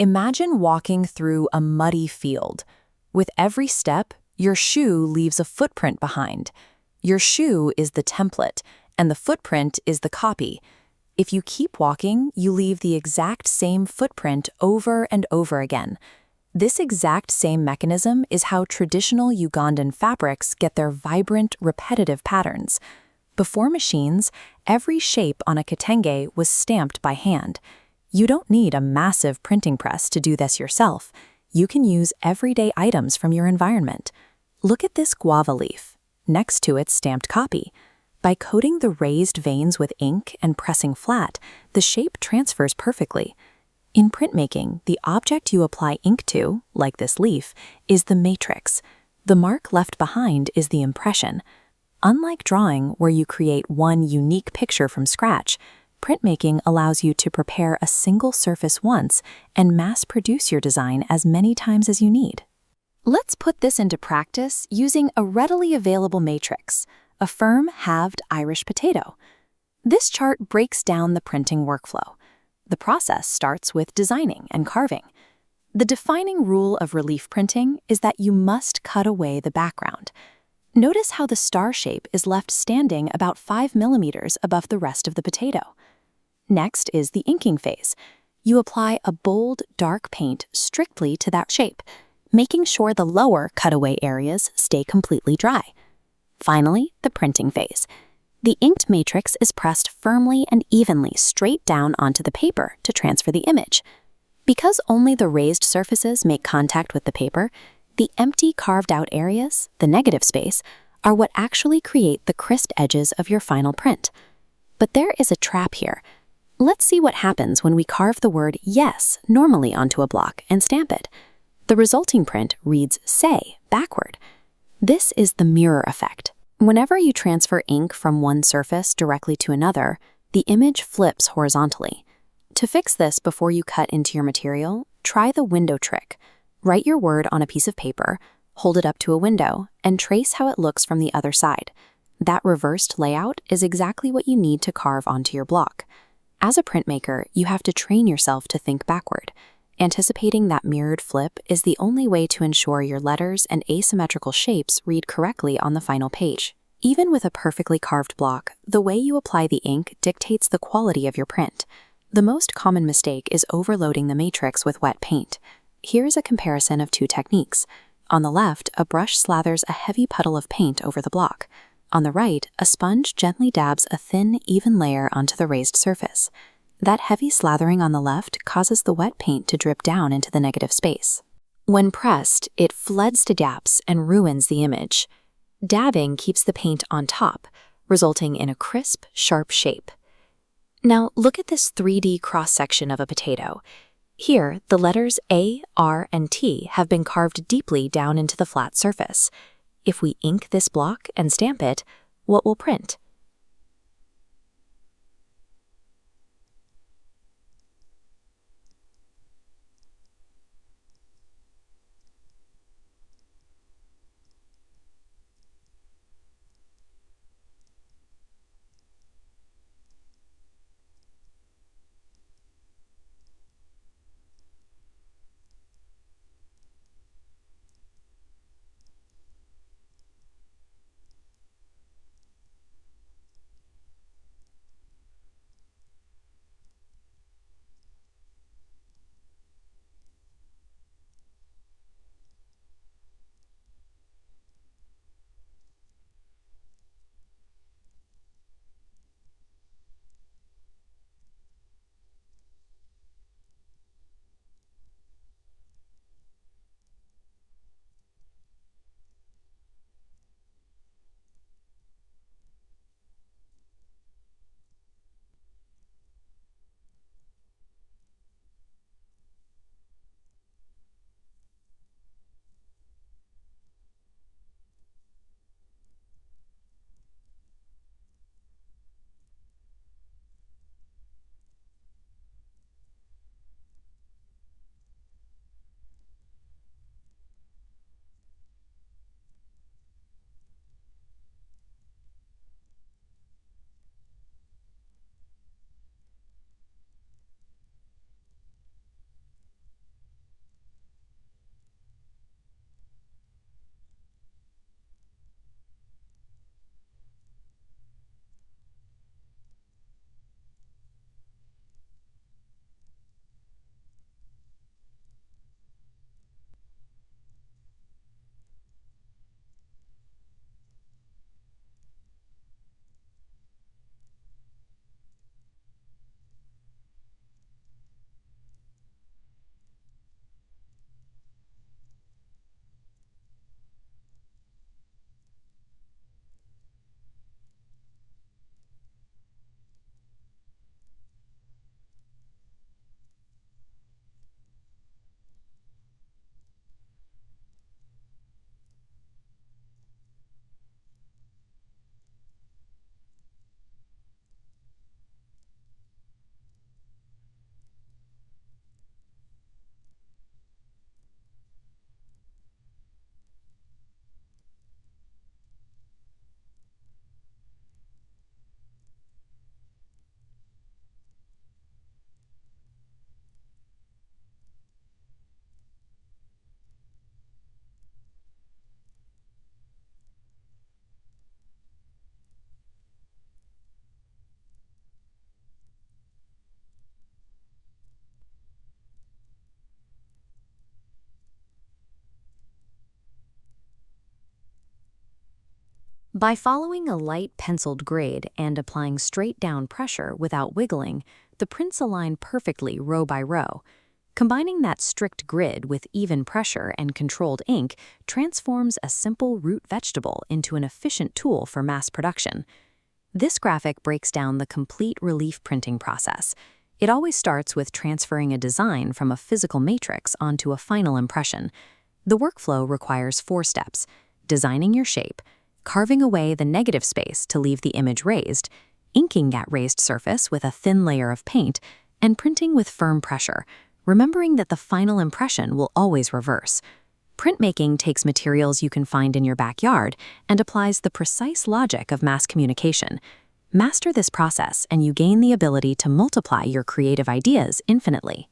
Imagine walking through a muddy field. With every step, your shoe leaves a footprint behind. Your shoe is the template, and the footprint is the copy. If you keep walking, you leave the exact same footprint over and over again. This exact same mechanism is how traditional Ugandan fabrics get their vibrant, repetitive patterns. Before machines, every shape on a kitenge was stamped by hand. You don't need a massive printing press to do this yourself. You can use everyday items from your environment. Look at this guava leaf. Next to its stamped copy. By coating the raised veins with ink and pressing flat, the shape transfers perfectly. In printmaking, the object you apply ink to, like this leaf, is the matrix. The mark left behind is the impression. Unlike drawing, where you create one unique picture from scratch, printmaking allows you to prepare a single surface once and mass-produce your design as many times as you need. Let's put this into practice using a readily available matrix, a firm halved Irish potato. This chart breaks down the printing workflow. The process starts with designing and carving. The defining rule of relief printing is that you must cut away the background. Notice how the star shape is left standing about 5 millimeters above the rest of the potato. Next is the inking phase. You apply a bold, dark paint strictly to that shape, making sure the lower cutaway areas stay completely dry. Finally, the printing phase. The inked matrix is pressed firmly and evenly straight down onto the paper to transfer the image. Because only the raised surfaces make contact with the paper, the empty carved-out areas, the negative space, are what actually create the crisp edges of your final print. But there is a trap here. Let's see what happens when we carve the word yes normally onto a block and stamp it. The resulting print reads say backward. This is the mirror effect. Whenever you transfer ink from one surface directly to another, the image flips horizontally. To fix this before you cut into your material, try the window trick. Write your word on a piece of paper, hold it up to a window, and trace how it looks from the other side. That reversed layout is exactly what you need to carve onto your block. As a printmaker, you have to train yourself to think backward. Anticipating that mirrored flip is the only way to ensure your letters and asymmetrical shapes read correctly on the final page. Even with a perfectly carved block, the way you apply the ink dictates the quality of your print. The most common mistake is overloading the matrix with wet paint. Here's a comparison of two techniques. On the left, a brush slathers a heavy puddle of paint over the block. On the right, a sponge gently dabs a thin, even layer onto the raised surface. That heavy slathering on the left causes the wet paint to drip down into the negative space. When pressed, it floods the gaps and ruins the image. Dabbing keeps the paint on top, resulting in a crisp, sharp shape. Now look at this 3D cross-section of a potato. Here, the letters A, R, and T have been carved deeply down into the flat surface. If we ink this block and stamp it, what will print? By following a light penciled grade and applying straight down pressure without wiggling, the prints align perfectly row by row. Combining that strict grid with even pressure and controlled ink transforms a simple root vegetable into an efficient tool for mass production. This graphic breaks down the complete relief printing process. It always starts with transferring a design from a physical matrix onto a final impression. The workflow requires 4 steps: designing your shape, carving away the negative space to leave the image raised, inking that raised surface with a thin layer of paint, and printing with firm pressure, remembering that the final impression will always reverse. Printmaking takes materials you can find in your backyard and applies the precise logic of mass communication. Master this process and you gain the ability to multiply your creative ideas infinitely.